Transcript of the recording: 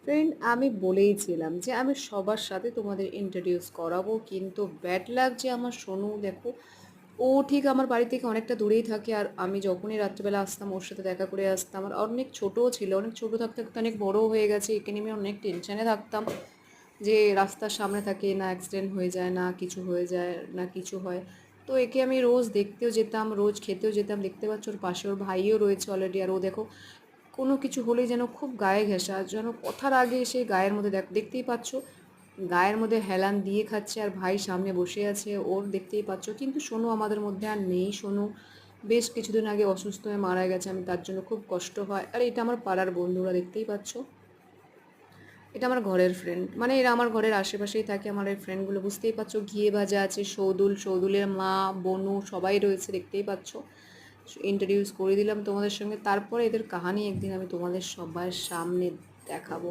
Friend, আমি বলেইছিলাম যে আমি সবার সাথে তোমাদের ইন্ট্রোডিউস করাবো, কিন্তু ব্যাড লাক যে আমার সোনু, দেখো, ও ঠিক আমার বাড়ি থেকে অনেকটা দূরেই থাকে। আর আমি যখনই রাত্রেবেলা আসতাম ওর সাথে দেখা করে আসতাম। আর অনেক ছোটও ছিল, অনেক ছোটো থাকতে থাকতে অনেক বড়ও হয়ে গেছে। একে নিয়ে আমি অনেক টেনশনে থাকতাম যে রাস্তার সামনে থাকে, না অ্যাক্সিডেন্ট হয়ে যায়, না কিছু হয়ে যায়, না কিছু হয়। তো একে আমি রোজ দেখতেও যেতাম, রোজ খেতেও যেতাম। দেখতে পাচ্ছ ওর পাশে ওর ভাইও রয়েছে অলরেডি। আর ও দেখো, কোনো কিছু হলেই যেন খুব গায়ে ঘেঁষা, যেন কথার আগে এসে গায়ের মধ্যে দেখতেই পাচ্ছ গায়ের মধ্যে হেলান দিয়ে খাচ্ছে। আর ভাই সামনে বসে আছে ওর, দেখতেই পাচ্ছ। কিন্তু সোনু আমাদের মধ্যে আর নেই। সোনু বেশ কিছুদিন আগে অসুস্থ হয়ে মারা গেছে। আমি তার জন্য খুব কষ্ট হয়। আর এটা আমার পাড়ার বন্ধুরা, দেখতেই পাচ্ছ। এটা আমার ঘরের ফ্রেন্ড, মানে এরা আমার ঘরের আশেপাশেই থাকে। আমার এই ফ্রেন্ডগুলো বুঝতেই পারছো, ঘিয়ে ভাজা আছে, সৌদুল, সৌদুলের মা, বনু সবাই রয়েছে, দেখতেই পাচ্ছ। ইন্ট্রোডিউস করে দিলাম তোমাদের সঙ্গে। তারপরে এদের কাহানি একদিন আমি তোমাদের সবার সামনে দেখাবো।